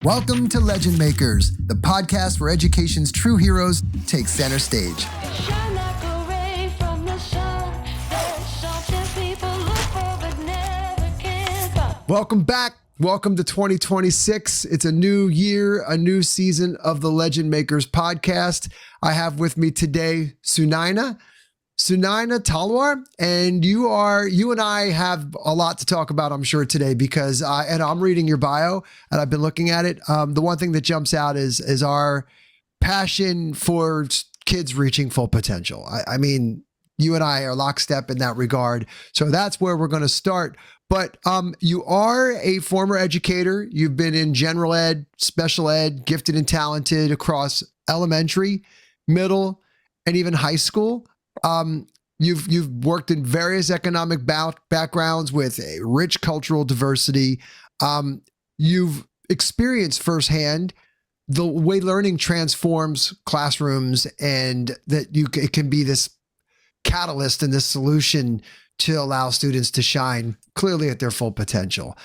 Welcome to Legend Makers, the podcast where education's true heroes take center stage. Welcome back. Welcome to 2026. It's a new year, a new season of the Legend Makers podcast. I have with me today Sunaina Talwar, and you and I have a lot to talk about, I'm sure, today because I'm reading your bio and I've been looking at it. The one thing that jumps out is our passion for kids reaching full potential. I mean, you and I are lockstep in that regard. So that's where we're going to start. But you are a former educator. You've been in general ed, special ed, gifted and talented across elementary, middle, and even high school. You've worked in various economic backgrounds with a rich cultural diversity. You've experienced firsthand the way learning transforms classrooms, and that it can be this catalyst and this solution to allow students to shine clearly at their full potential.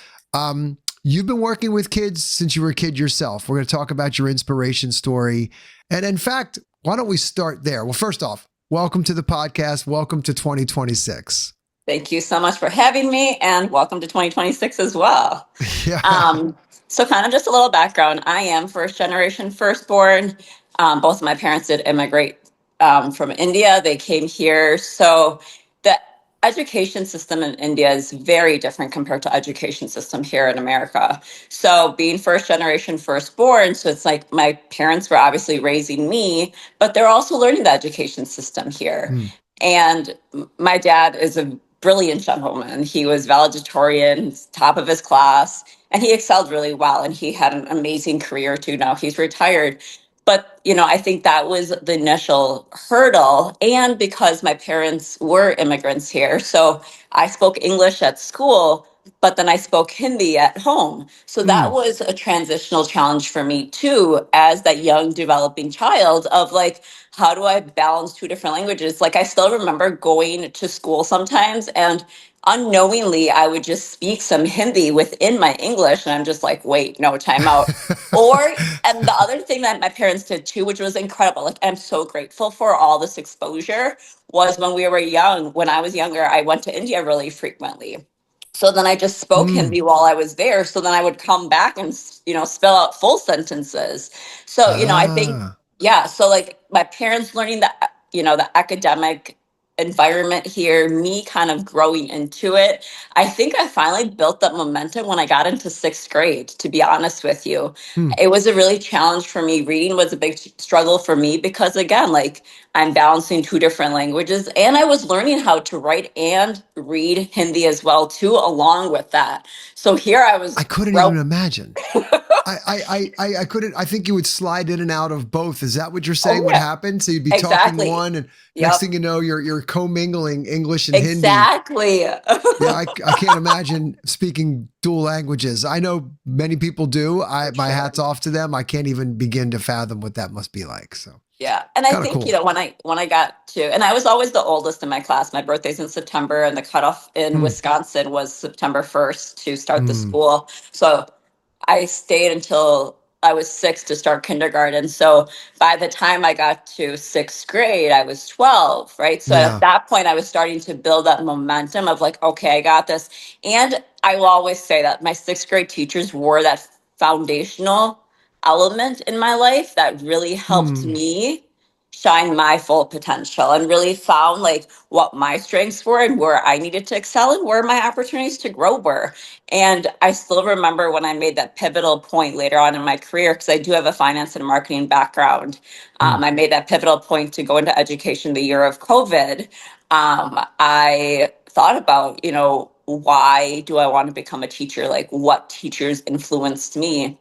You've been working with kids since you were a kid yourself. We're going to talk about your inspiration story. And in fact, why don't we start there? Well, first off, welcome to the podcast. Welcome to 2026. Thank you so much for having me, and welcome to 2026 as well. Yeah. So kind of just a little background. I am first generation firstborn. Both of my parents did immigrate from India. They came here. So the education system in India is very different compared to education system here in America. So being first generation firstborn, so it's like my parents were obviously raising me, but they're also learning the education system here. And my dad is a brilliant gentleman. He was valedictorian, top of his class, and he excelled really well. And he had an amazing career too. Now he's retired. But, I think that was the initial hurdle. And because my parents were immigrants here, so I spoke English at school, but then I spoke Hindi at home. So that was a transitional challenge for me too, as that young developing child of like, how do I balance two different languages? Like I still remember going to school sometimes and unknowingly I would just speak some Hindi within my English. And I'm just like, wait, no, time out. And the other thing that my parents did too, which was incredible, like I'm so grateful for all this exposure, was when we were young, when I was younger, I went to India really frequently. So then I just spoke Hindi while I was there. So then I would come back and, spell out full sentences. So, I think, yeah. So like my parents learning the academic environment here, me kind of growing into it. I think I finally built that momentum when I got into sixth grade, to be honest with you. It was a really challenge for me. Reading was a big struggle for me because again, like I'm balancing two different languages, and I was learning how to write and read Hindi as well too, along with that. So here I was. I couldn't even imagine. I couldn't. I think you would slide in and out of both. Is that what you're saying would happen? So you'd be talking one, and next thing you know, you're commingling English and Hindi. Exactly. Yeah, I can't imagine speaking dual languages. I know many people do. My hat's off to them. I can't even begin to fathom what that must be like. So. Yeah. And I think, cool. when I got to, and I was always the oldest in my class, my birthday's in September and the cutoff in Wisconsin was September 1st to start the school. So I stayed until I was 6 to start kindergarten. So by the time I got to sixth grade, I was 12, right? So at that point, I was starting to build that momentum of like, okay, I got this. And I will always say that my sixth grade teachers were that foundational element in my life that really helped me shine my full potential and really found like what my strengths were and where I needed to excel and where my opportunities to grow were. And I still remember when I made that pivotal point later on in my career, because I do have a finance and marketing background. I made that pivotal point to go into education the year of COVID. I thought about, why do I want to become a teacher? Like what teachers influenced me?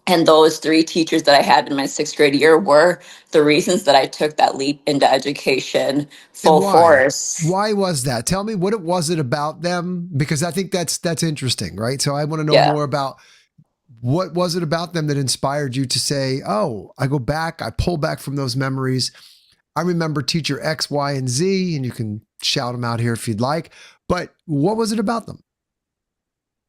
And those three teachers that I had in my sixth grade year were the reasons that I took that leap into education full force. Why was that? Tell me what was it about them? Because I think that's interesting, right? So I want to know more about what was it about them that inspired you to say, oh, I go back, I pull back from those memories. I remember teacher X, Y, and Z, and you can shout them out here if you'd like. But what was it about them?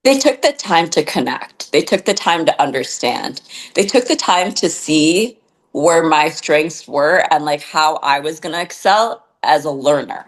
They took the time to connect. They took the time to understand. They took the time to see where my strengths were and like how I was going to excel as a learner.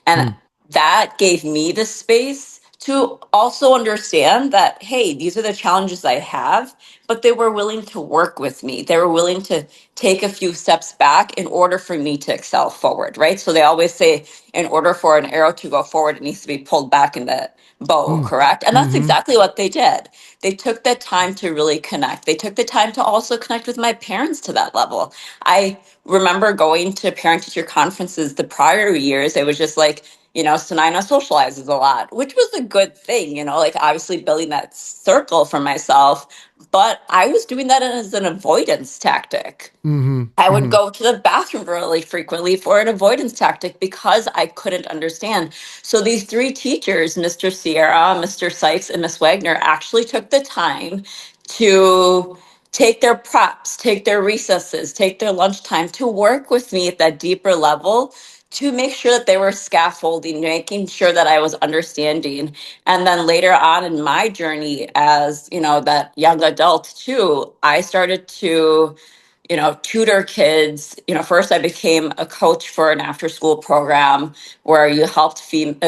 And Hmm. that gave me the space to also understand that, hey, these are the challenges I have, but they were willing to work with me. They were willing to take a few steps back in order for me to excel forward, right? So they always say, in order for an arrow to go forward, it needs to be pulled back in the bow, Hmm. correct? And that's Hmm. exactly what they did. They took the time to really connect. They took the time to also connect with my parents to that level. I remember going to parent teacher conferences the prior years. It was just like, Sunaina socializes a lot, which was a good thing, like obviously building that circle for myself. But I was doing that as an avoidance tactic. Hmm. I would Hmm. go to the bathroom really frequently for an avoidance tactic because I couldn't understand. So these three teachers, Mr. Sierra, Mr. Sykes, and Miss Wagner, actually took the time to take their preps, take their recesses, take their lunchtime to work with me at that deeper level to make sure that they were scaffolding, making sure that I was understanding. And then later on in my journey as, that young adult too, I started to tutor kids. First I became a coach for an after school program where you helped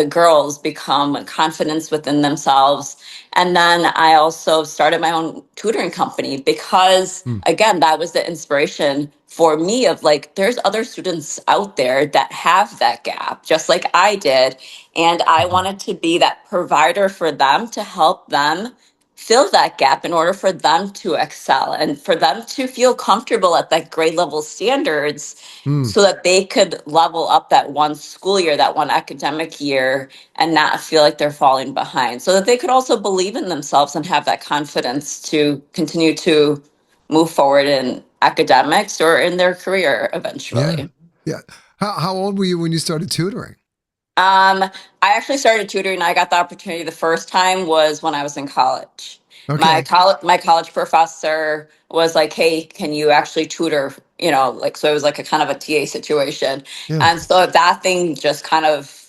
girls become confidence within themselves. And then I also started my own tutoring company because, Hmm. again, that was the inspiration for me of like, there's other students out there that have that gap, just like I did. And I Hmm. wanted to be that provider for them to help them fill that gap in order for them to excel and for them to feel comfortable at that grade level standards Hmm. so that they could level up that one school year, that one academic year, and not feel like they're falling behind. So that they could also believe in themselves and have that confidence to continue to move forward in academics or in their career Yeah. eventually. Yeah. How old were you when you started tutoring? I actually started tutoring. I got the opportunity the first time was when I was in college. Okay. My college professor was like, "Hey, can you actually tutor?" Like so it was like a kind of a TA situation, Yeah. and so that thing just kind of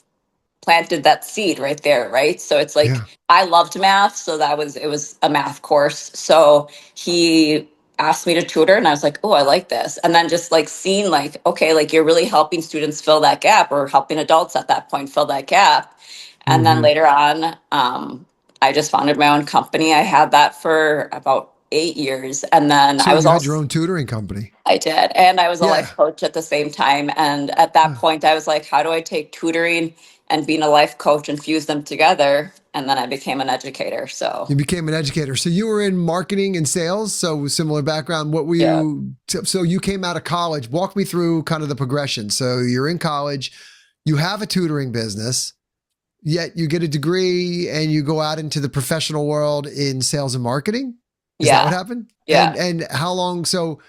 planted that seed right there, right? So it's like Yeah. I loved math, so it was a math course. So he asked me to tutor and I was like, "Oh, I like this." And then just like seeing like, okay, like you're really helping students fill that gap or helping adults at that point fill that gap. And then Hmm. later on, I just founded my own company. I had that for about 8 years. And then So I was you had your also own tutoring company. I did. And I was a Yeah. life coach at the same time. And at that Huh. point, I was like, how do I take tutoring and being a life coach and fuse them together? And then I became an educator. So, You became an educator. So you were in marketing and sales. So similar background. What were yeah. you? So you came out of college. Walk me through kind of the progression. So you're in college. You have a tutoring business. Yet you get a degree and you go out into the professional world in sales and marketing. Is that what Yeah. happened? Yeah. And how long? So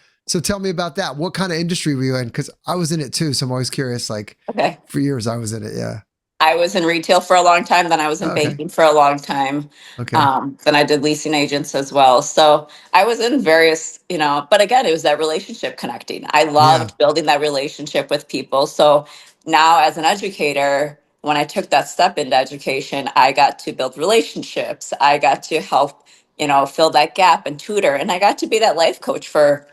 tell me about that. What kind of industry were you in? Because I was in it too. So I'm always curious. Like Okay. for years, I was in it. Yeah. I was in retail for a long time. Then I was in Oh, okay. banking for a long time. Okay. Then I did leasing agents as well. So I was in various, but again, it was that relationship connecting. I Yeah. loved building that relationship with people. So now as an educator, when I took that step into education, I got to build relationships. I got to help, fill that gap and tutor. And I got to be that life coach for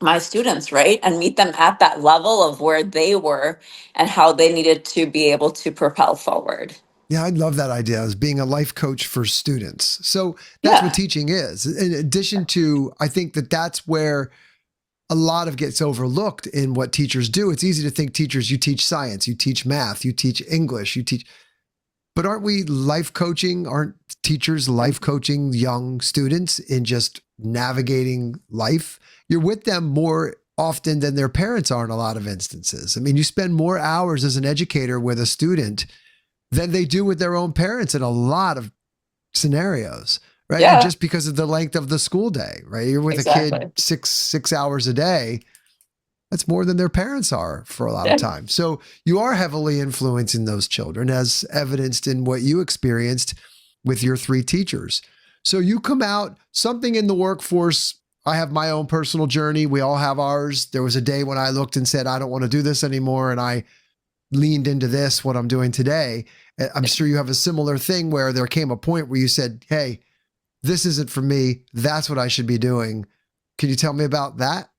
my students, right? And meet them at that level of where they were and how they needed to be able to propel forward. Yeah, I love that idea as being a life coach for students. So that's what Yeah. teaching is. In addition to, I think that that's where a lot of gets overlooked in what teachers do. It's easy to think teachers, you teach science, you teach math, you teach English, you teach, but aren't we life coaching? Aren't teachers life coaching young students in just navigating life? You're with them more often than their parents are in a lot of instances. I mean, you spend more hours as an educator with a student than they do with their own parents in a lot of scenarios, right? And Yeah, just because of the length of the school day, right? You're with a kid exactly. six hours a day. That's more than their parents are for a lot of Yeah. time. So you are heavily influencing those children, as evidenced in what you experienced with your three teachers. So you come out something in the workforce. I have my own personal journey. We all have ours. There was a day when I looked and said, I don't want to do this anymore. And I leaned into this, what I'm doing today. I'm sure you have a similar thing where there came a point where you said, hey, this isn't for me. That's what I should be doing. Can you tell me about that?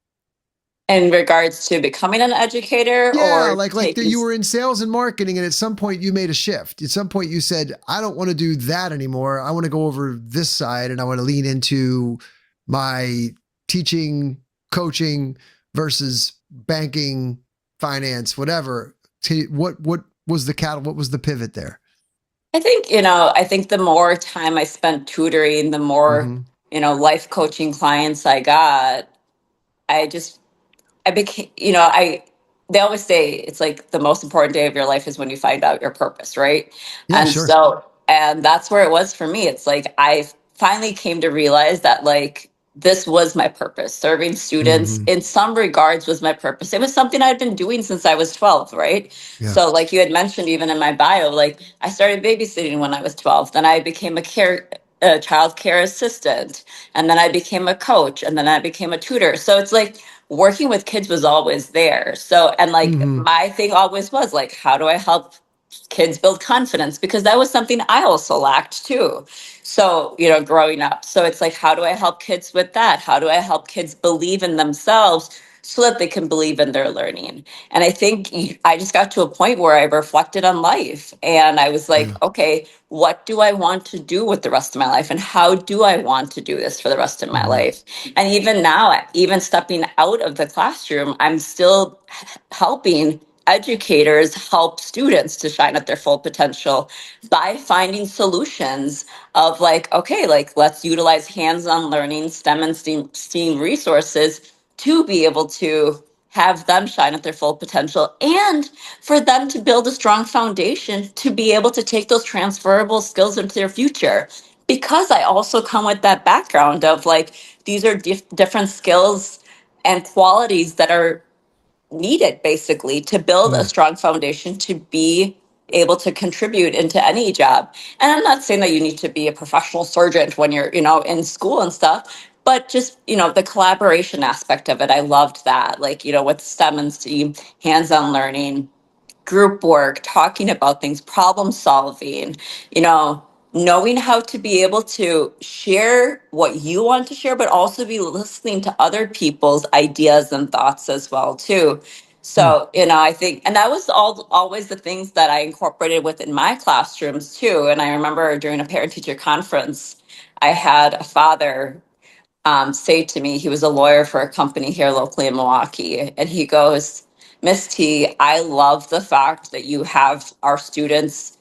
In regards to becoming an educator Yeah, or like taking. you were in sales and marketing, and at some point you made a shift. At some point you said, "I don't want to do that anymore. I want to go over this side, and I want to lean into my teaching, coaching versus banking, finance, whatever." What was the cattle? What was the pivot there? I think the more time I spent tutoring, the more, Mm-hmm. life coaching clients I got, I just I became, they always say it's like the most important day of your life is when you find out your purpose, right? Yeah, And sure. so, and that's where it was for me. It's like I finally came to realize that like this was my purpose. Serving students Mm-hmm. in some regards was my purpose. It was something I'd been doing since I was 12, right? Yeah. So, like you had mentioned, even in my bio, like I started babysitting when I was 12. Then I became a child care assistant, and then I became a coach, and then I became a tutor. So it's like working with kids was always there. So, and like Mm-hmm. my thing always was like, how do I help kids build confidence? Because that was something I also lacked too. So, growing up. So it's like, how do I help kids with that? How do I help kids believe in themselves so that they can believe in their learning? And I think I just got to a point where I reflected on life and I was like, Yeah. okay, what do I want to do with the rest of my life? And how do I want to do this for the rest of my Mm-hmm. life? And even now, even stepping out of the classroom, I'm still helping educators help students to shine at their full potential by finding solutions of like, okay, like let's utilize hands-on learning, STEM and STEAM resources to be able to have them shine at their full potential and for them to build a strong foundation to be able to take those transferable skills into their future. Because I also come with that background of like, these are different skills and qualities that are needed basically to build a Mm. strong foundation to be able to contribute into any job. And I'm not saying that you need to be a professional surgeon when you're, in school and stuff, but just, the collaboration aspect of it. I loved that. Like, with STEM and STEAM, hands-on learning, group work, talking about things, problem solving, you know, knowing how to be able to share what you want to share, but also be listening to other people's ideas and thoughts as well, too. Mm. So, I think, and that was always the things that I incorporated within my classrooms too. And I remember during a parent teacher conference, I had a father say to me, he was a lawyer for a company here locally in Milwaukee, and he goes, Miss T, I love the fact that you have our students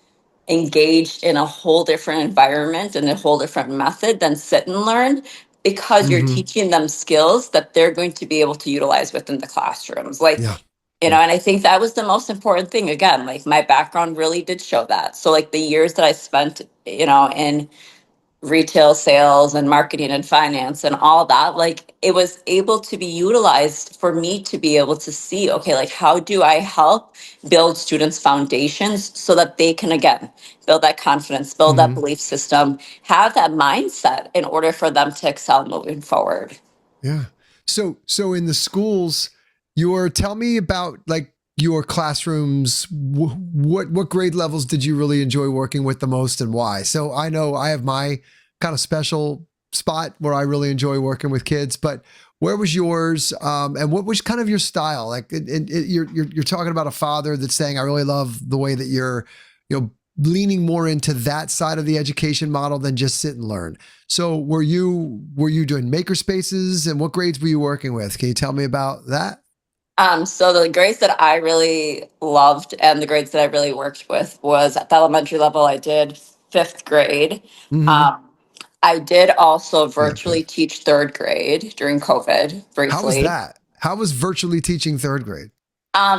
engaged in a whole different environment and a whole different method than sit and learn because you're Mm-hmm. teaching them skills that they're going to be able to utilize within the classrooms. Like, Yeah. Yeah. and I think that was the most important thing. Again, like my background really did show that. So, like the years that I spent, in retail sales and marketing and finance and all that, like it was able to be utilized for me to be able to see, okay, like how do I help build students foundations so that they can again build that confidence, build that Mm-hmm. belief system, have that mindset in order for them to excel moving forward. Yeah. So in the schools, tell me about like your classrooms. What grade levels did you really enjoy working with the most, and why? So I know I have my kind of special spot where I really enjoy working with kids, but where was yours? And what was kind of your style? Like you're talking about a father that's saying, I really love the way that you're, leaning more into that side of the education model than just sit and learn. So were you doing maker spaces, and what grades were you working with? Can you tell me about that? So the grades that I really loved and the grades that I really worked with was at the elementary level. I did fifth grade. Mm-hmm. Um, I did also Yeah, good. virtually teach third grade during COVID How was briefly. that? How was virtually teaching third grade?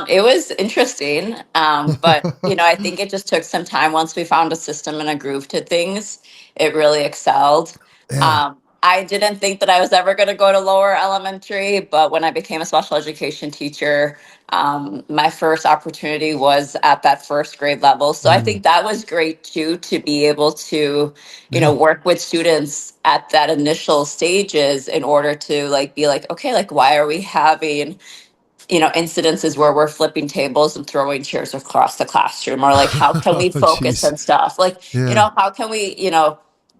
It was interesting, but I think it just took some time. Once we found a system and a groove to things, it really excelled. Yeah. I didn't think that I was ever going to go to lower elementary, but when I became a special education teacher, my first opportunity was at that first grade level. So I Mm. think that was great too, to be able to, Yeah. work with students at that initial stages in order to like be like, okay, like why are we having incidences where we're flipping tables and throwing chairs across the classroom, or like how can we Oh, focus jeez. and stuff like Yeah. how can we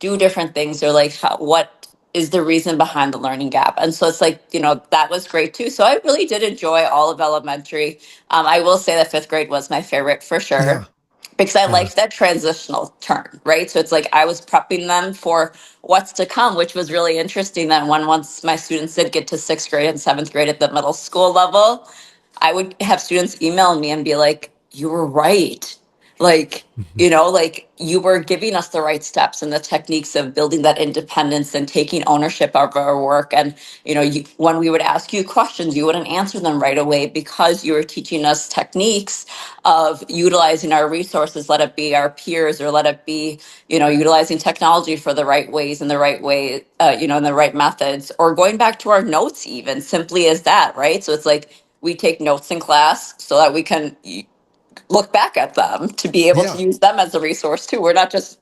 do different things, or like what is the reason behind the learning gap. And so it's like, that was great too. So I really did enjoy all of elementary. I will say that fifth grade was my favorite for Yeah. sure, because I Yeah. liked that transitional turn, right? So it's like I was prepping them for what's to come, which was really interesting. That once my students did get to sixth grade and seventh grade at the middle school level, I would have students email me and be like, "You were right. Like, Mhm. like you were giving us the right steps and the techniques of building that independence and taking ownership of our work. And, when we would ask you questions, you wouldn't answer them right away because you were teaching us techniques of utilizing our resources, let it be our peers or let it be, utilizing technology for the right ways and the right way, and the right methods, or going back to our notes, even simply as that, right? So it's like we take notes in class so that we can look back at them to be able to Yeah. use them as a resource too. We're not just,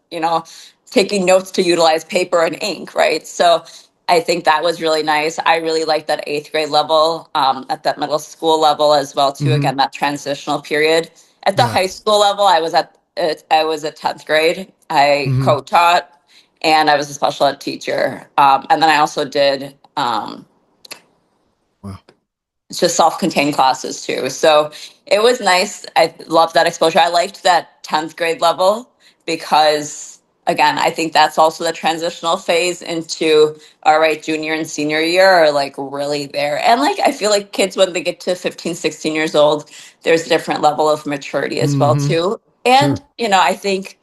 taking notes to utilize paper and ink, right? So I think that was really nice. I really liked that eighth grade level, at that middle school level as well too. Hmm. Again, that transitional period. At the Yeah. high school level, I was at 10th grade. I Hmm. co-taught and I was a special ed teacher. And then I also did Wow. just self-contained classes too. So it was nice. I loved that exposure. I liked that 10th grade level because, again, I think that's also the transitional phase into, all right, junior and senior year are like really there. And like I feel like kids, when they get to 15, 16 years old, there's a different level of maturity as well Hmm. too. Sure. And I think,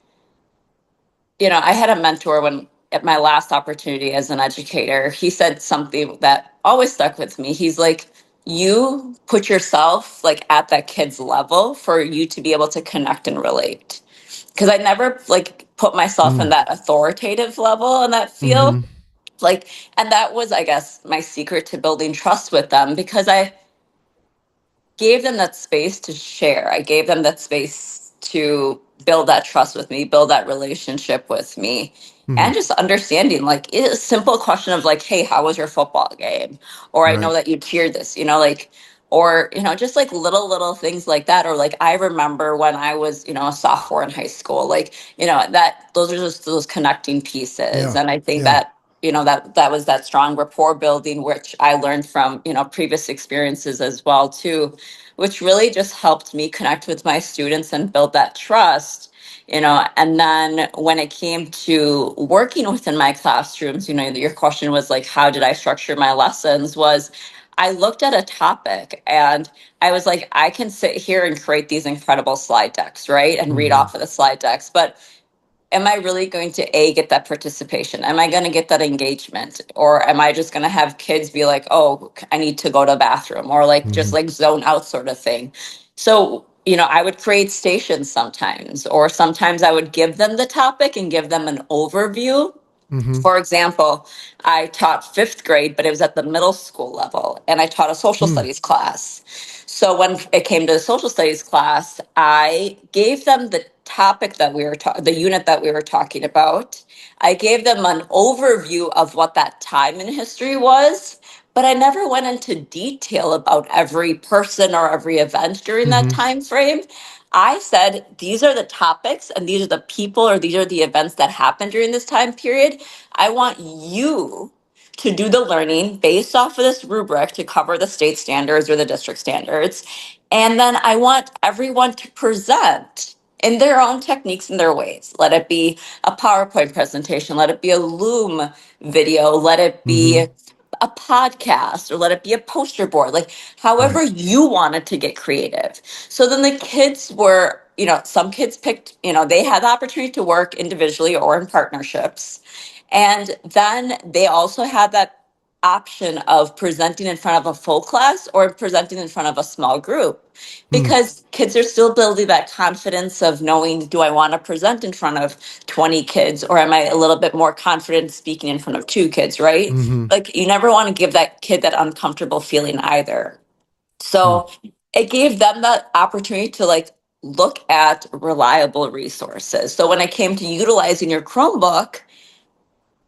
I had a mentor when at my last opportunity as an educator. He said something that always stuck with me. He's like, you put yourself like at that kid's level for you to be able to connect and relate. Because I never like put myself in Mm. that authoritative level in that field. Hmm. Like, and that was, I guess, my secret to building trust with them, because I gave them that space to share. I gave them that space to build that trust with me, build that relationship with me. Hmm. And just understanding, like, it's a simple question of, like, hey, how was your football game? Or I know Right. that you cheered this, like, or, just like little things like that. Or like, I remember when I was, a sophomore in high school, like, that those are just those connecting pieces. Yeah. And I think Yeah. that, that was that strong rapport building, which I learned from, previous experiences as well, too, which really just helped me connect with my students and build that trust. And then when it came to working within my classrooms, your question was like, how did I structure my lessons? Was I looked at a topic and I was like, I can sit here and create these incredible slide decks, right? And read Hmm. off of the slide decks. But am I really going to get that participation? Am I going to get that engagement? Or am I just going to have kids be like, oh, I need to go to the bathroom, or like just Hmm. like zone out sort of thing? So, I would create stations sometimes, or sometimes I would give them the topic and give them an overview. Hmm. For example, I taught fifth grade, but it was at the middle school level, and I taught a social Hmm. studies class. So when it came to the social studies class, I gave them the topic that the unit that we were talking about. I gave them an overview of what that time in history was, but I never went into detail about every person or every event during that Hmm. time frame. I said, these are the topics and these are the people or these are the events that happened during this time period. I want you to do the learning based off of this rubric to cover the state standards or the district standards. And then I want everyone to present in their own techniques and their ways. Let it be a PowerPoint presentation, let it be a Loom video, let it Hmm. be a podcast, or let it be a poster board, like Right. however you wanted to get creative. So then the kids were, some kids picked, they had the opportunity to work individually or in partnerships. And then they also had that option of presenting in front of a full class or presenting in front of a small group, Hmm. because kids are still building that confidence of knowing, do I want to present in front of 20 kids, or am I a little bit more confident speaking in front of 2 kids, right? Hmm. Like, you never want to give that kid that uncomfortable feeling either. Hmm. So it gave them that opportunity to like look at reliable resources. So when it came to utilizing your Chromebook,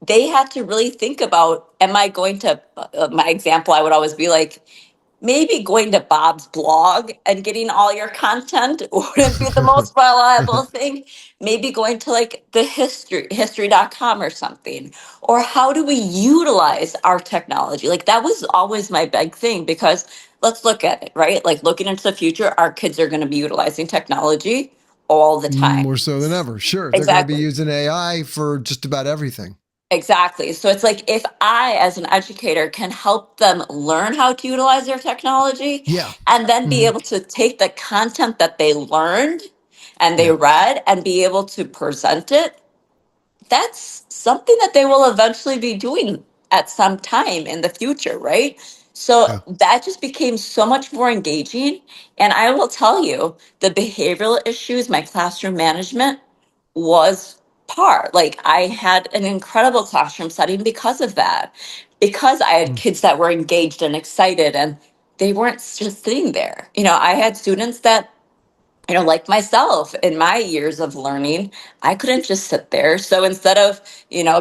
they had to really think about, am I going to, my example, I would always be like, maybe going to Bob's blog and getting all your content wouldn't be the most reliable thing. Maybe going to like the history.com or something. Or how do we utilize our technology? Like that was always my big thing because let's look at it, right? Like looking into the future, our kids are going to be utilizing technology all the time. More so than ever. Sure. They're going to be Exactly. using AI for just about everything. Exactly. So it's like if I, as an educator, can help them learn how to utilize their technology Yeah. and then be Mhm. able to take the content that they learned and they Yeah. read and be able to present it, that's something that they will eventually be doing at some time in the future, right? So Yeah. that just became so much more engaging. And I will tell you, the behavioral issues, my classroom management was par. Like I had an incredible classroom setting because of that, because I had Mm. kids that were engaged and excited and they weren't just sitting there. I had students that like myself in my years of learning, I couldn't just sit there. So instead of,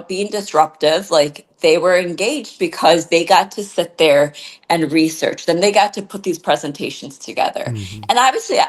being disruptive, like they were engaged because they got to sit there and research. Then they got to put these presentations together. Mhm. And obviously,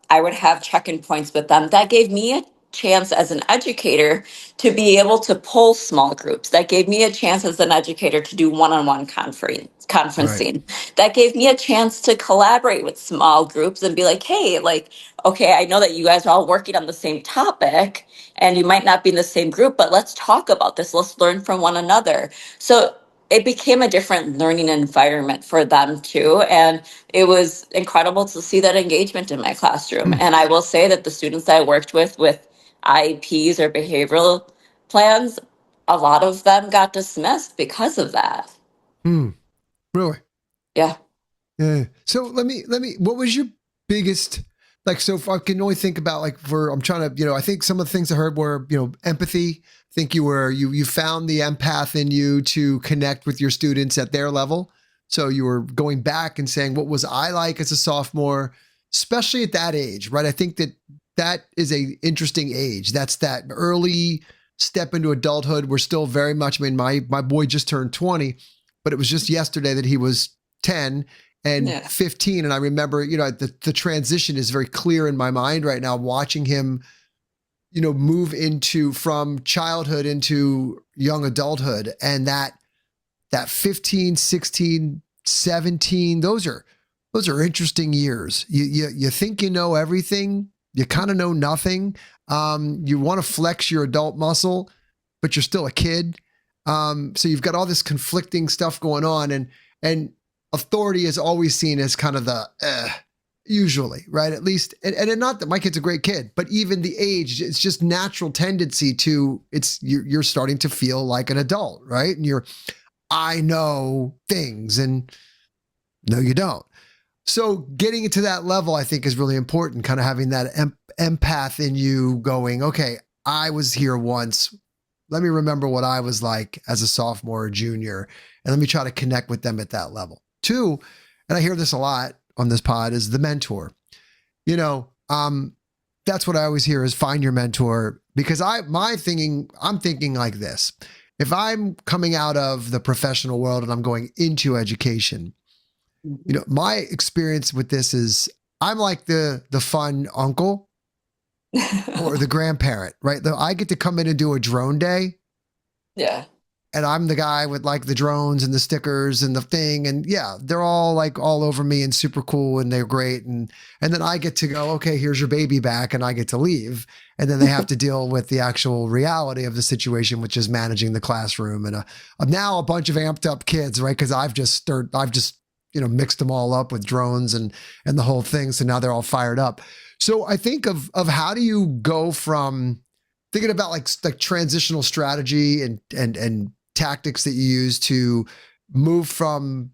I would have check-in points with them. That gave me a chance as an educator to be able to pull small groups. That gave me a chance as an educator to do one-on-one Right. conferencing. That gave me a chance to collaborate with small groups and be like, hey, like, okay, I know that you guys are all working on the same topic and you might not be in the same group, but let's talk about this. Let's learn from one another. So it became a different learning environment for them too. And it was incredible to see that engagement in my classroom. Mm. And I will say that the students that I worked with IEPs or behavioral plans, a lot of them got dismissed because of that. Mm. Really? Yeah. Yeah. So what was your biggest, like, so if I can only think about like I'm trying to, I think some of the things I heard were, empathy. I think you found the empath in you to connect with your students at their level. So you were going back and saying, what was I like as a sophomore, especially at that age, right? I think that is a interesting age. That's that early step into adulthood. We're still very much, I mean, my boy just turned 20, but it was just yesterday that he was 10 and Yeah. 15. And I remember, the transition is very clear in my mind right now, watching him, move into from childhood into young adulthood. And that 15, 16, 17, those are interesting years. You think you know everything, you kind of know nothing. You want to flex your adult muscle, but you're still a kid. So you've got all this conflicting stuff going on, and authority is always seen as kind of the usually, right? At least, and not that my kid's a great kid, but even the age, it's just natural tendency to you're starting to feel like an adult, right? And I know things, and no, you don't. So getting into that level, I think, is really important. Kind of having that empath in you, going, okay, I was here once. Let me remember what I was like as a sophomore or junior, and let me try to connect with them at that level. Two, and I hear this a lot on this pod, is the mentor. You know, um, that's what I always hear is find your mentor, because I'm thinking like this. If I'm coming out of the professional world and I'm going into education, Mhm. my experience with this is I'm like the fun uncle or the grandparent, right? I get to come in and do a drone day, Yeah. and I'm the guy with like the drones and the stickers and the thing. And yeah, they're all like all over me and super cool and they're great. And then I get to go, okay, here's your baby back, and I get to leave. And then they have to deal with the actual reality of the situation, which is managing the classroom and now a bunch of amped up kids, right? Because I've just mixed them all up with drones and the whole thing. So now they're all fired up. So I think of how do you go from thinking about like transitional strategy and tactics that you use to move from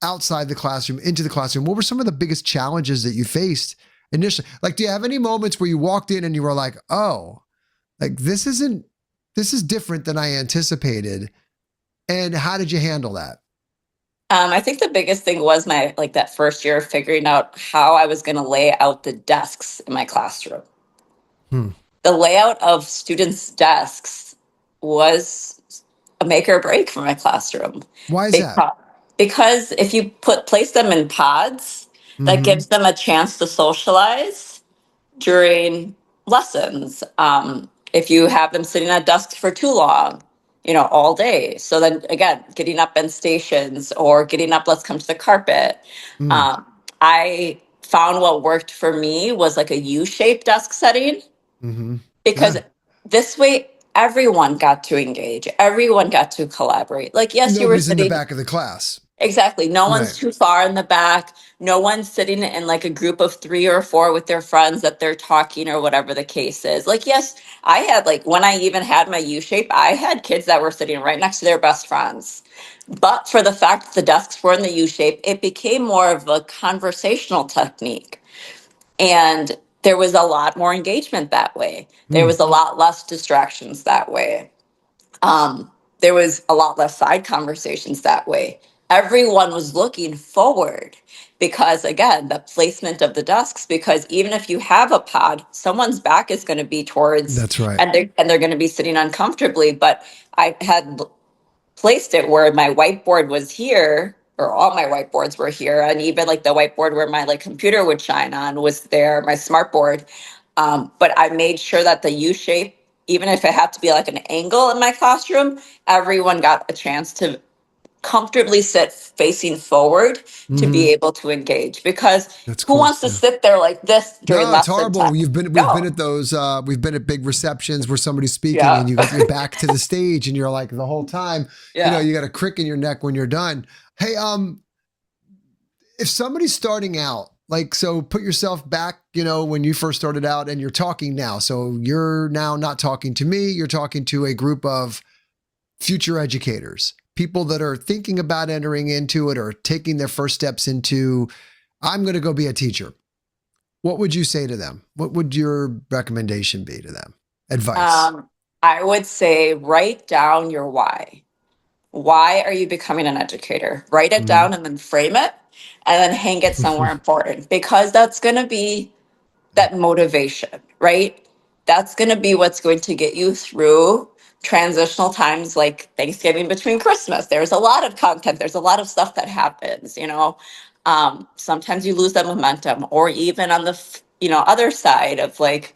outside the classroom into the classroom. What were some of the biggest challenges that you faced initially? Like, do you have any moments where you walked in and you were like, oh, like this is different than I anticipated? And how did you handle that? I think the biggest thing was my like that first year of figuring out how I was going to lay out the desks in my classroom. Hmm. The layout of students' desks was a make or break for my classroom Why is that? because because if you place them in pods, that Mm-hmm. gives them a chance to socialize during lessons. If you have them sitting at desks for too long, all day. So then again, getting up in stations or getting up, let's come to the carpet. Mm. Um, I found what worked for me was like a U-shaped desk setting, Mm-hmm. because Yeah. this way everyone got to engage, everyone got to collaborate. Like, yes, you were Nobody's in the sitting. back of the class. Exactly. No one's Right. too far in the back. No one's sitting in like a group of 3 or 4 with their friends that they're talking or whatever the case is. Like, yes, I had like when I even had my U shape, I had kids that were sitting right next to their best friends. But for the fact that the desks were in the U shape, it became more of a conversational technique. And there was a lot more engagement that way. There Mm. was a lot less distractions that way. um, there was a lot less side conversations that way. Everyone was looking forward because, again, the placement of the desks. Because even if you have a pod, someone's back is going to be towards, That's right. and they're going to be sitting uncomfortably. But I had placed it where my whiteboard was here, or all my whiteboards were here, and even like the whiteboard where my like computer would shine on was there, my smart board. But I made sure that the U shape, even if it had to be like an angle in my classroom, everyone got a chance to comfortably sit facing forward to Mm-hmm. be able to engage. Because That's who cool. wants to Yeah. sit there like this during No, it's lesson horrible. time? We've been No. at those we've been at big receptions where somebody's speaking Yeah. and you got your back to the stage and you're like the whole time, Yeah. you got a crick in your neck when you're done. Hey, if somebody's starting out, like, so put yourself back, when you first started out and you're talking now. So you're now not talking to me, you're talking to a group of future educators, people that are thinking about entering into it or taking their first steps into, I'm going to go be a teacher. What would you say to them? What would your recommendation be to them? Advice. Um, I would say write down your why. Why are you becoming an educator? Write it Mm-hmm. down and then frame it and then hang it somewhere important, because that's going to be that motivation, right? That's going to be what's going to get you through transitional times like Thanksgiving between Christmas. There's a lot of content, there's a lot of stuff that happens. Sometimes you lose that momentum, or even on the other side of like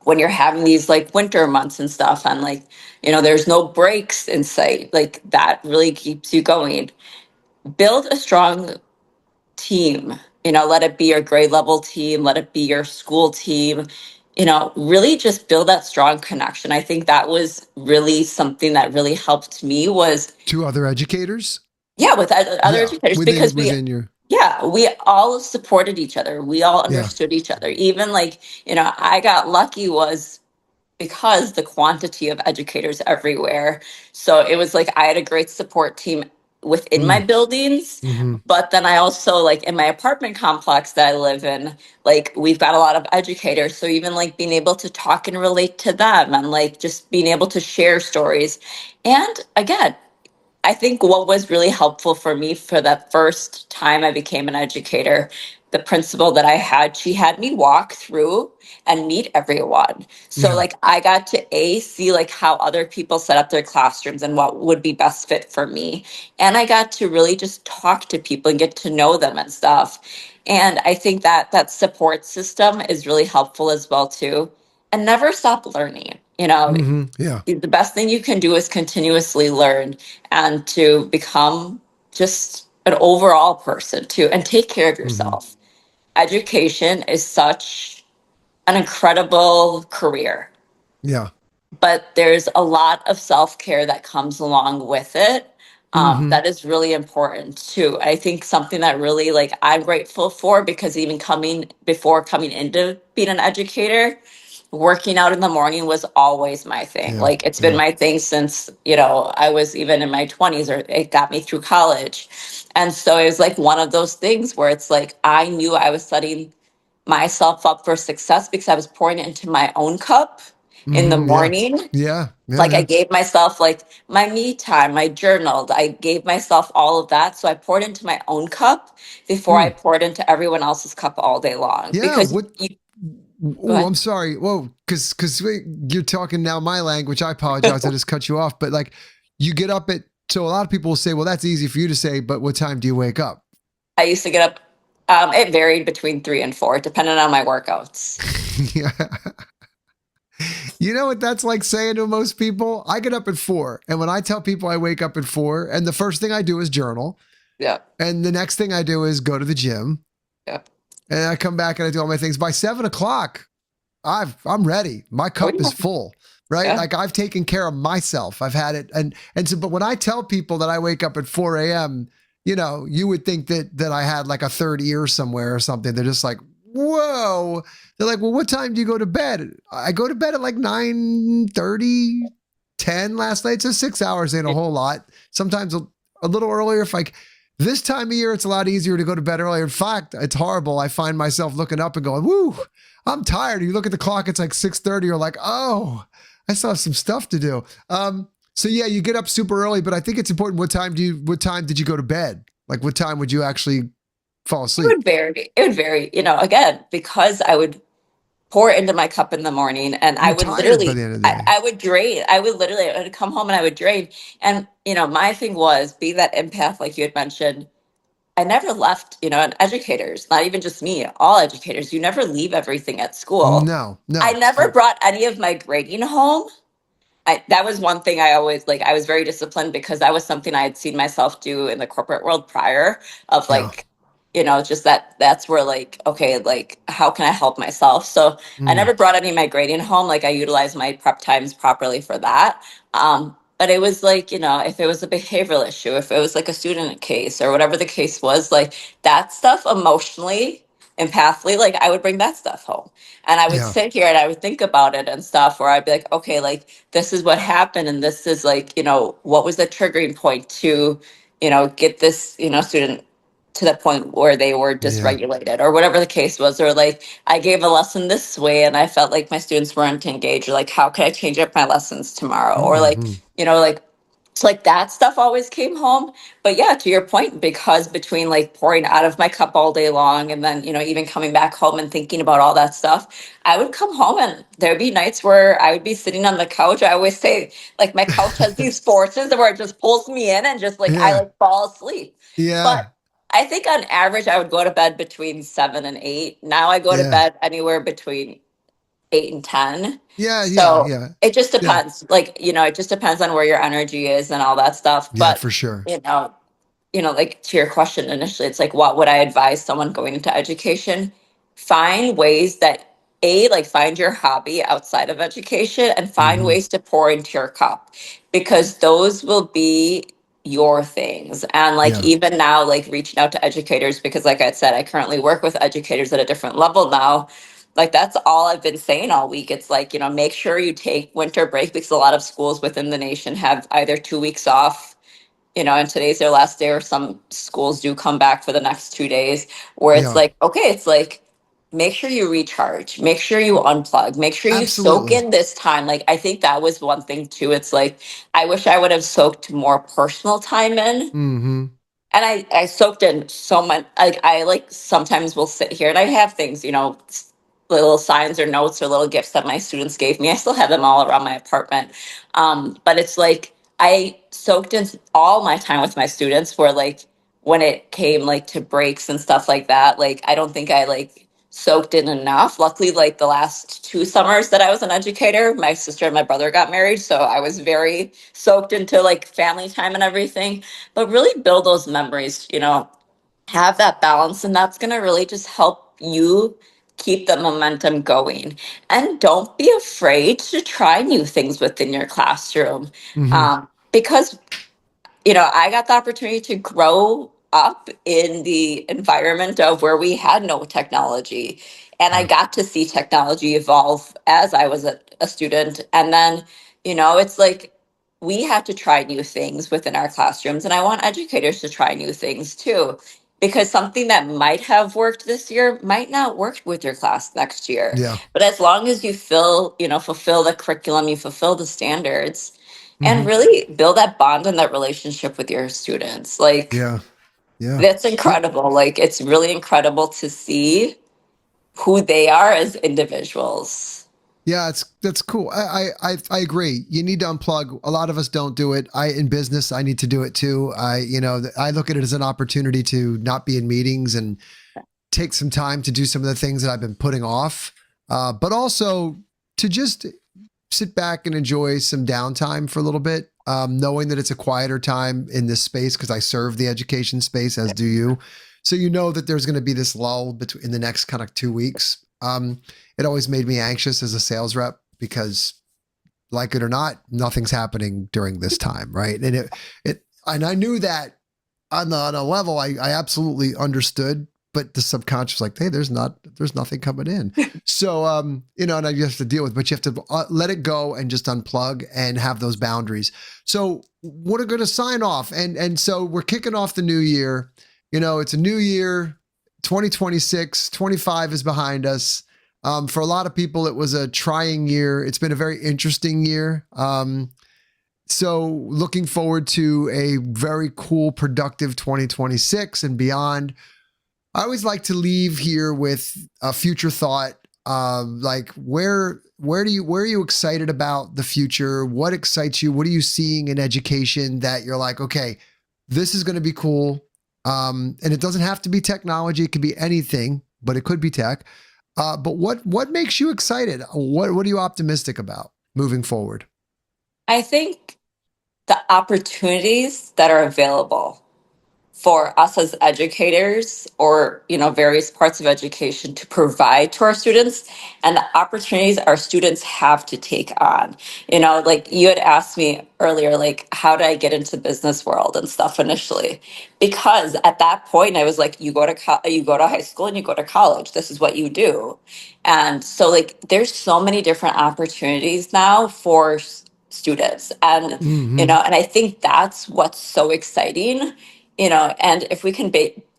when you're having these like winter months and stuff, and like there's no breaks in sight, like that really keeps you going. Build a strong team. Let it be your grade level team, let it be your school team. Really just build that strong connection. I think that was really something that really helped me was, To other educators? yeah, with other Yeah. educators, Within because we, within your yeah, we all supported each other, we all yeah. understood each other. Even like, I got lucky was because the quantity of educators everywhere. So it was like I had a great support team within my Mm. buildings. Mm-hmm. But then I also, like, in my apartment complex that I live in, like, we've got a lot of educators. So even like being able to talk and relate to them, and like just being able to share stories. And again, I think what was really helpful for me for that first time I became an educator, the principal that I had, she had me walk through and meet everyone. So Yeah. like I got to see like how other people set up their classrooms and what would be best fit for me. And I got to really just talk to people and get to know them and stuff. And I think that that support system is really helpful as well too. And never stop learning. Mm-hmm. Yeah. The best thing you can do is continuously learn and to become just an overall person too, and take care of Mm-hmm. yourself. Education is such an incredible career, Yeah. but there's a lot of self-care that comes along with it. Mm-hmm. That is really important too. I think something that really like I'm grateful for, because even before coming into being an educator, working out in the morning was always my thing. Yeah. Like it's been Yeah. my thing since, I was even in my 20s, or it got me through college. And so it was like one of those things where it's like I knew I was setting myself up for success because I was pouring it into my own cup in the Mm-hmm. Yeah. morning. Yeah. Yeah. Like I Yeah. gave myself like my me time, I journaled, I gave myself all of that. So I poured into my own cup before I Mm. poured into everyone else's cup all day long. Yeah. Because What you go Oh, ahead. I'm sorry. Whoa, because you're talking now my language. I apologize. I just cut you off. But like, you get up at So a lot of people will say, well, that's easy for you to say, but what time do you wake up? I used to get up. It varied between 3 and 4, depending on my workouts. Yeah. You know what that's like saying to most people? I get up at 4. And when I tell people I wake up at 4, and the first thing I do is journal. Yeah, And the next thing I do is go to the gym. yeah. And I come back and I do all my things. By 7 o'clock, I'm ready. My Oh cup is yeah, full, right? yeah. Like I've taken care of myself. I've had it. And so, but when I tell people that I wake up at 4 a.m., you would think that I had like a third ear somewhere or something. They're just like, whoa. They're like, well, what time do you go to bed? I go to bed at like 9:30, 10 last night. So 6 hours ain't a whole lot. Sometimes a little earlier if like this time of year, it's a lot easier to go to bed earlier. In fact, it's horrible. I find myself looking up and going, woo, I'm tired. You look at the clock, it's like 6:30. You're like, oh, I still have some stuff to do. So yeah, you get up super early, but I think it's important. What time did you go to bed? Like what time would you actually fall It asleep? would vary. It would vary. Again, because I would pour into my cup in the morning, and I You're would tired by literally, the end of the I, day. I would drain. I would come home and I would drain. And my thing was be that empath, like you had mentioned. I never left, and educators, not even just me, all educators, you never leave everything at school. No, I no. never brought any of my grading home. That was one thing I always like. I was very disciplined because that was something I had seen myself do in the corporate world prior of Yeah. like, just that's where like, okay, like how can I help myself? So I Mm, never brought any of my grading home. Like I utilized my prep times properly for that. But it was like, if it was a behavioral issue, if it was like a student case or whatever the case was, like that stuff emotionally, empathically, like I would bring that stuff home. And I would yeah. sit here and I would think about it and stuff where I'd be like, okay, like this is what happened. And this is like, what was the triggering point to, get this, student to the point where they were Yeah. dysregulated or whatever the case was. Or like I gave a lesson this way and I felt like my students weren't engaged. Or like, how could I change up my lessons tomorrow? Or like, Mm-hmm. like, so like that stuff always came home. But yeah, to your point, because between like pouring out of my cup all day long and then, even coming back home and thinking about all that stuff, I would come home and there'd be nights where I would be sitting on the couch. I always say, like, my couch has these forces where it just pulls me in and just like I Yeah. like fall asleep. But Yeah. I think on average, I would go to bed between 7 and 8. Now I go to Yeah. bed anywhere between 8 and 10. Yeah. Yeah. So Yeah. it just Yeah. depends. Like, it just depends on where your energy is and all that stuff. Yeah, But, for sure. you know, like to your question initially, it's like, what would I advise someone going into education? Find ways that like find your hobby outside of education and find Mm-hmm. ways to pour into your cup because those will be your things. And like Yeah. even now, like reaching out to educators, because like I said, I currently work with educators at a different level now. Like that's all I've been saying all week. It's like, make sure you take winter break because a lot of schools within the nation have either 2 weeks off, and today's their last day, or some schools do come back for the next 2 days, where it's Yeah. like, okay, it's like, make sure you recharge, make sure you unplug, make sure you soak Absolutely. in this time. Like, I think that was one thing too. It's like, I wish I would have soaked more personal time in, Mm-hmm. and I soaked in so much. Like I like sometimes will sit here and I have things, little signs or notes or little gifts that my students gave me. I still have them all around my apartment. But it's like I soaked in all my time with my students where like when it came like to breaks and stuff like that, like I don't think I like soaked in enough. Luckily, like the last 2 summers that I was an educator, my sister and my brother got married. So I was very soaked into like family time and everything. But really build those memories, have that balance. And that's going to really just help you keep the momentum going. And don't be afraid to try new things within your classroom. Mm-hmm. Because I got the opportunity to grow up in the environment of where we had no technology. And I Yeah. got to see technology evolve as I was a student. And then, it's like we had to try new things within our classrooms. And I want educators to try new things too. Because something that might have worked this year might not work with your class next year. Yeah. But as long as you fulfill the curriculum, you fulfill the standards, and Mm-hmm. really build that bond and that relationship with your students. Like Yeah. Yeah. that's Yeah. incredible. Like it's really incredible to see who they are as individuals. Yeah, that's cool. I agree. You need to unplug. A lot of us don't do it. In business, I need to do it too. I look at it as an opportunity to not be in meetings and take some time to do some of the things that I've been putting off, but also to just sit back and enjoy some downtime for a little bit, knowing that it's a quieter time in this space because I serve the education space, as do you. So you know that there's going to be this lull between in the next kind of 2 weeks. It always made me anxious as a sales rep because, like it or not, nothing's happening during this time, right? And I knew that on a level I absolutely understood, but the subconscious like, hey, there's nothing coming in. So, and I have to deal with, but you have to let it go and just unplug and have those boundaries. So we're going to sign off. And so we're kicking off the new year. It's a new year, 2026, 25 is behind us. For a lot of people, it was a trying year. It's been a very interesting year. So looking forward to a very cool, productive 2026 and beyond. I always like to leave here with a future thought. Like where are you excited about the future? What excites you? What are you seeing in education that you're like, okay, this is going to be cool. And it doesn't have to be technology. It could be anything, but it could be tech. But what makes you excited? What are you optimistic about moving forward? I think the opportunities that are available for us as educators or various parts of education to provide to our students and the opportunities our students have to take on. Like you had asked me earlier, like how did I get into business world and stuff initially, because at that point I was like, you go to high school and you go to college, this is what you do. And so like there's so many different opportunities now for students, and Mm-hmm. and I think that's what's so exciting. And if we can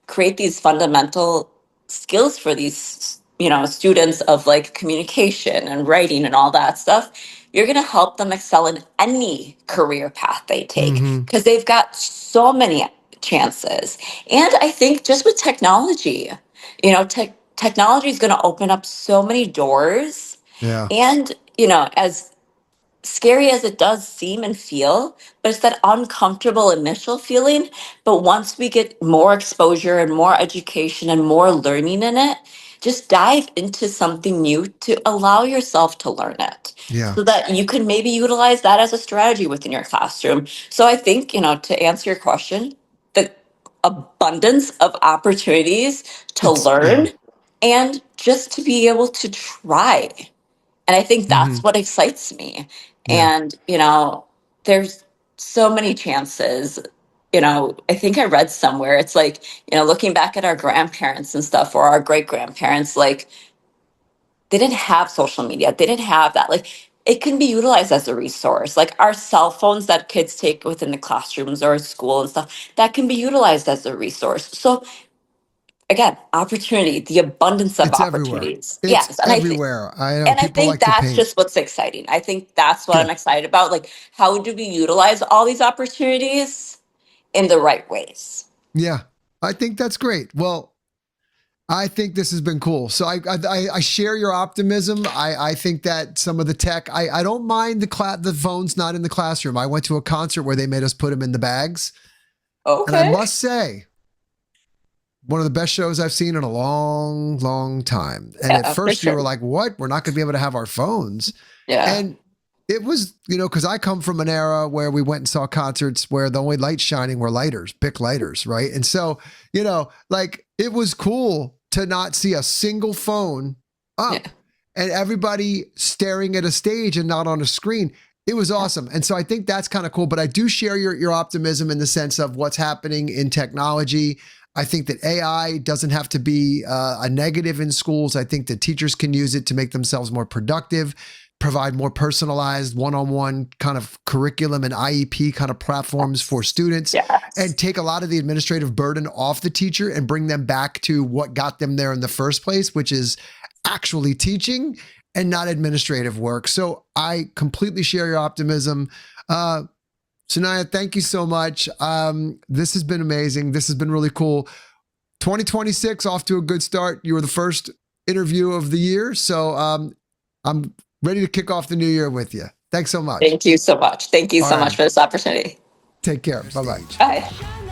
create these fundamental skills for these students of like communication and writing and all that stuff, you're going to help them excel in any career path they take Mm-hmm. because they've got so many chances. And I think just with technology, technology is going to open up so many doors. Yeah. And as scary as it does seem and feel, but it's that uncomfortable initial feeling. But once we get more exposure and more education and more learning in it, just dive into something new to allow yourself to learn it Yeah. so that you can maybe utilize that as a strategy within your classroom. So I think, to answer your question, the abundance of opportunities to Yeah. learn and just to be able to try. And I think Mm-hmm. that's what excites me. Yeah. And, there's so many chances. I think I read somewhere, it's like, looking back at our grandparents and stuff or our great grandparents, like they didn't have social media, they didn't have that. Like it can be utilized as a resource. Like our cell phones that kids take within the classrooms or at school and stuff, that can be utilized as a resource. So again, opportunity, the abundance of It's everywhere. opportunities. It's Yes. everywhere. I know And I people think like to that's paint. just what's exciting. I think that's what I'm Good. excited about. Like, how do we utilize all these opportunities in the right ways? Yeah. I think that's great. Well, I think this has been cool. So I share your optimism. I think that some of the tech, I don't mind the phones not in the classroom. I went to a concert where they made us put them in the bags. And I Okay. must say, one of the best shows I've seen in a long, long time. And at Yeah, for first you sure. were like, what? We're not going to be able to have our phones. Yeah. And it was, because I come from an era where we went and saw concerts where the only lights shining were lighters, Bic lighters, right? And so, like it was cool to not see a single phone Yeah. up and everybody staring at a stage and not on a screen. It was Yeah. awesome. And so I think that's kind of cool. But I do share your optimism in the sense of what's happening in technology. I think that AI doesn't have to be a negative in schools. I think that teachers can use it to make themselves more productive, provide more personalized one-on-one kind of curriculum and IEP kind of platforms for students, Yes. and take a lot of the administrative burden off the teacher and bring them back to what got them there in the first place, which is actually teaching and not administrative work. So I completely share your optimism. Sunaina, thank you so much. This has been amazing. This has been really cool. 2026 off to a good start. You were the first interview of the year. So I'm Ready to kick off the new year with you. Thanks so much. Thank you so much. Thank you All so right. much for this opportunity. Take care. Bye-bye. Bye.